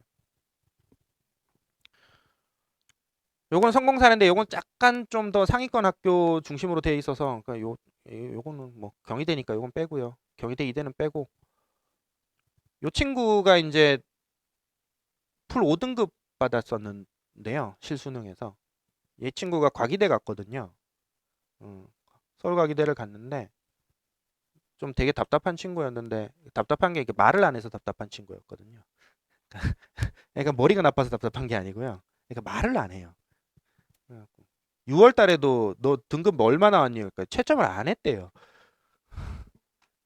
요건 성공 사례인데 요건 약간 좀 더 상위권 학교 중심으로 되어 있어서 그러니까 요거는 뭐 경희대니까 요건 빼고요. 경희대 이대는 빼고 요 친구가 이제 풀 5등급 받았었는데요. 실수능에서 얘 친구가 과기대 갔거든요. 서울과기대를 갔는데 좀 되게 답답한 친구였는데 답답한 게 이게 말을 안 해서 답답한 친구였거든요. 그러니까 머리가 나빠서 답답한 게 아니고요. 그러니까 말을 안 해요. 6월 달에도 너 등급 뭐 얼마 나왔니? 그러니까 채점을 안 했대요.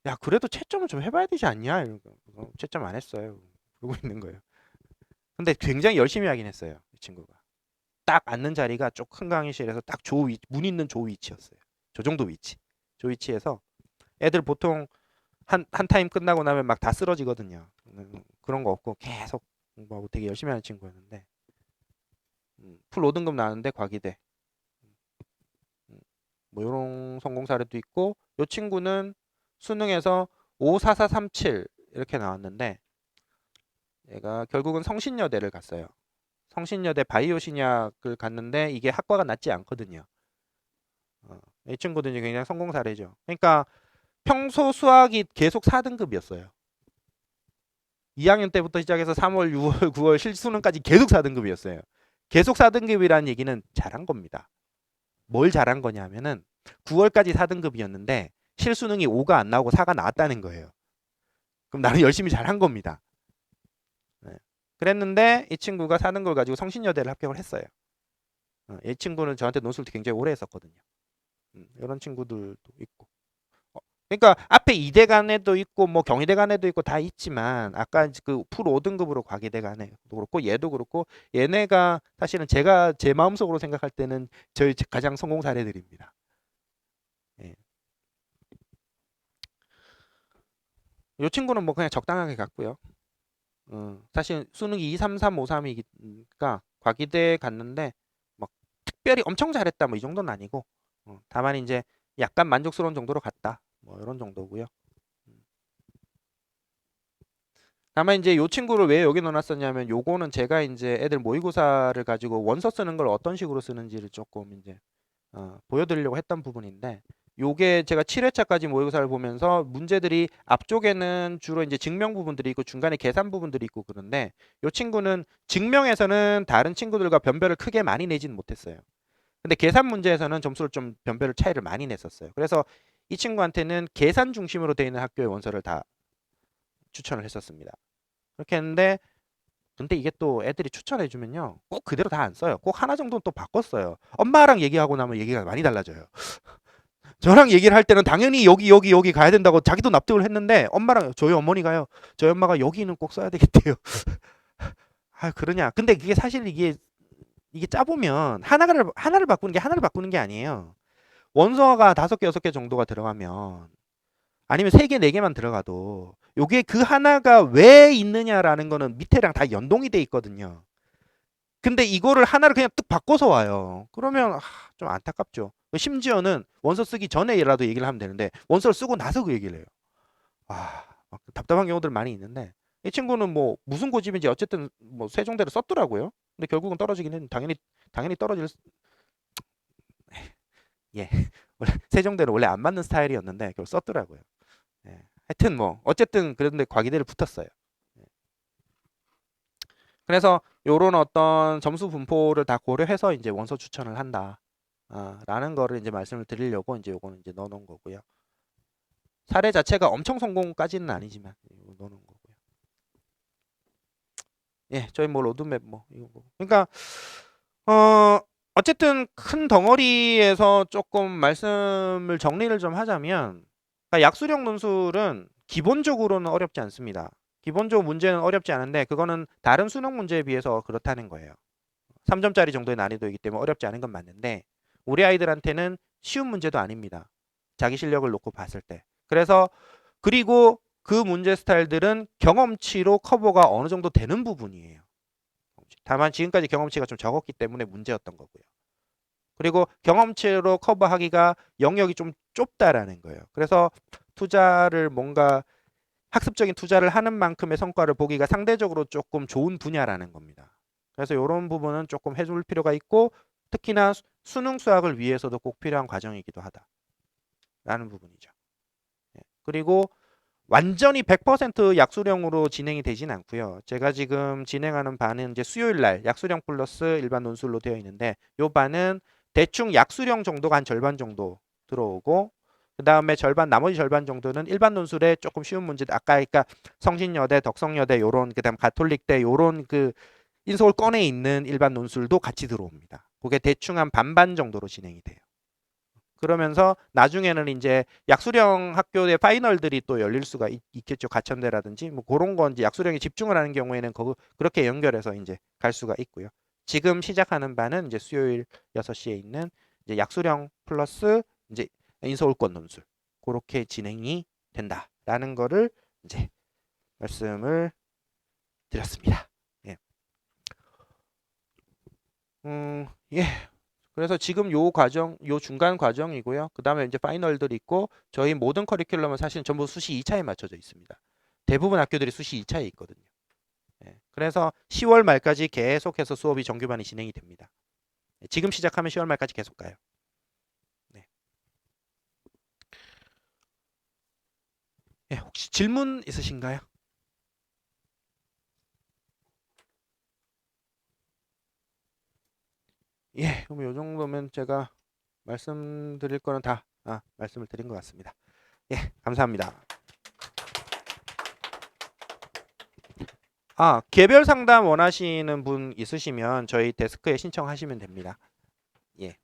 야, 그래도 채점을 좀 해봐야 되지 않냐? 이러니까 채점 안 했어요. 그러고 있는 거예요. 근데 굉장히 열심히 하긴 했어요. 이 친구가. 딱 앉는 자리가 쪽 큰 강의실에서 딱 문 있는 조 위치였어요. 저 정도 위치. 조 위치에서 애들 보통 한 타임 끝나고 나면 막 다 쓰러지거든요. 그런 거 없고 계속 공부하고 되게 열심히 하는 친구였는데 풀 5등급 나왔는데 과기대 뭐 이런 성공 사례도 있고 이 친구는 수능에서 54437 이렇게 나왔는데 얘가 결국은 성신여대를 갔어요. 성신여대 바이오 신약을 갔는데 이게 학과가 낮지 않거든요. 이 친구도 이제 굉장히 성공 사례죠. 그러니까 평소 수학이 계속 4등급이었어요. 2학년 때부터 시작해서 3월, 6월, 9월 실수능까지 계속 4등급이었어요. 계속 4등급이라는 얘기는 잘한 겁니다. 뭘 잘한 거냐면은 9월까지 4등급이었는데 실수능이 5가 안 나오고 4가 나왔다는 거예요. 그럼 나는 열심히 잘한 겁니다. 네. 그랬는데 이 친구가 4등급을 가지고 성신여대를 합격을 했어요. 이 친구는 저한테 논술도 굉장히 오래 했었거든요. 이런 친구들도 있고. 그러니까 앞에 이대 간에도 있고 뭐 경희대 간에도 있고 다 있지만 아까 그 풀 5등급으로 과기대 간에도 그렇고 얘도 그렇고 얘네가 사실은 제가 제 마음속으로 생각할 때는 저희 가장 성공 사례들입니다. 예. 이 친구는 뭐 그냥 적당하게 갔고요. 사실 수능이 2, 3, 3, 5, 3이니까 과기대 갔는데 막 특별히 엄청 잘했다 뭐 이 정도는 아니고 다만 이제 약간 만족스러운 정도로 갔다 뭐 이런 정도고요. 다만 이제 요 친구를 왜 여기 넣어놨었냐면 요거는 제가 이제 애들 모의고사를 가지고 원서 쓰는 걸 어떤 식으로 쓰는지를 조금 이제 보여드리려고 했던 부분인데 요게 제가 7회차까지 모의고사를 보면서 문제들이 앞쪽에는 주로 이제 증명 부분들이 있고 중간에 계산 부분들이 있고 그런데 요 친구는 증명에서는 다른 친구들과 변별을 크게 많이 내지는 못했어요. 근데 계산 문제에서는 점수를 좀 변별을 차이를 많이 냈었어요. 그래서 이 친구한테는 계산 중심으로 되어 있는 학교의 원서를 다 추천을 했었습니다. 그렇게 했는데 근데 이게 또 애들이 추천해 주면요 꼭 그대로 다 안 써요. 꼭 하나 정도는 또 바꿨어요. 엄마랑 얘기하고 나면 얘기가 많이 달라져요. 저랑 얘기를 할 때는 당연히 여기 가야 된다고 자기도 납득을 했는데 엄마랑 저희 어머니가요. 저희 엄마가 여기는 꼭 써야 되겠대요. 아 그러냐. 근데 그게 사실 이게 짜보면 하나를 바꾸는 게 아니에요. 원서가 5개 6개 정도가 들어가면 아니면 3개 4개만 들어가도 요게 그 하나가 왜 있느냐라는 거는 밑에랑 다 연동이 돼 있거든요. 근데 이거를 하나를 그냥 뚝 바꿔서 와요. 그러면 좀 안타깝죠. 심지어는 원서 쓰기 전에라도 얘기를 하면 되는데 원서를 쓰고 나서 그 얘기를 해요. 막 답답한 경우들 많이 있는데 이 친구는 뭐 무슨 고집인지 어쨌든 뭐 세종대를 썼더라고요. 근데 결국은 떨어지긴 했는데 당연히 떨어질 예. 원래 세종대는 원래 안 맞는 스타일이었는데 그걸 썼더라고요. 예. 하여튼 뭐 어쨌든 그런데 과기대를 붙었어요. 예. 그래서 요런 어떤 점수 분포를 다 고려해서 이제 원서 추천을 한다. 라는 거를 이제 말씀을 드리려고 이제 요거는 이제 넣어 놓은 거고요. 사례 자체가 엄청 성공까지는 아니지만 넣어 놓은 거고요. 예, 저희 뭐 로드맵 뭐 이거 뭐. 그러니까 어쨌든 큰 덩어리에서 조금 말씀을 정리를 좀 하자면 그러니까 약수령 논술은 기본적으로는 어렵지 않습니다. 기본적으로 문제는 어렵지 않은데 그거는 다른 수능 문제에 비해서 그렇다는 거예요. 3점짜리 정도의 난이도이기 때문에 어렵지 않은 건 맞는데 우리 아이들한테는 쉬운 문제도 아닙니다. 자기 실력을 놓고 봤을 때. 그래서 그리고 그 문제 스타일들은 경험치로 커버가 어느 정도 되는 부분이에요. 다만 지금까지 경험치가 좀 적었기 때문에 문제였던 거고요. 그리고 경험치로 커버하기가 영역이 좀 좁다라는 거예요. 그래서 투자를 뭔가 학습적인 투자를 하는 만큼의 성과를 보기가 상대적으로 조금 좋은 분야라는 겁니다. 그래서 이런 부분은 조금 해줄 필요가 있고 특히나 수능 수학을 위해서도 꼭 필요한 과정이기도 하다라는 부분이죠. 예. 그리고 완전히 100% 약수령으로 진행이 되진 않고요. 제가 지금 진행하는 반은 이제 수요일 날 약수령 플러스 일반 논술로 되어 있는데 이 반은 대충 약수령 정도가 한 절반 정도 들어오고 그 다음에 나머지 절반 정도는 일반 논술에 조금 쉬운 문제 아까 그러니까 성신여대, 덕성여대 요런 그다음 가톨릭대 요런 그 인서울 건에 있는 일반 논술도 같이 들어옵니다. 그게 대충 한 반반 정도로 진행이 돼요. 그러면서 나중에는 이제 약수령 학교의 파이널들이 또 열릴 수가 있겠죠. 가천대라든지 뭐 그런 건 이제 약수령에 집중을 하는 경우에는 그렇게 연결해서 이제 갈 수가 있고요. 지금 시작하는 반은 이제 수요일 6시에 있는 이제 약수령 플러스 이제 인서울권 논술 그렇게 진행이 된다라는 거를 이제 말씀을 드렸습니다. 예. 예. 그래서 지금 요 과정, 요 중간 과정이고요. 그 다음에 이제 파이널들이 있고 저희 모든 커리큘럼은 사실 전부 수시 2차에 맞춰져 있습니다. 대부분 학교들이 수시 2차에 있거든요. 예. 그래서 10월 말까지 계속해서 수업이 정규반이 진행이 됩니다. 예. 지금 시작하면 10월 말까지 계속 가요. 네. 예. 혹시 질문 있으신가요? 예. 그럼 요 정도면 제가 말씀드릴 거는 다 말씀을 드린 것 같습니다. 예. 감사합니다. 개별 상담 원하시는 분 있으시면 저희 데스크에 신청하시면 됩니다. 예.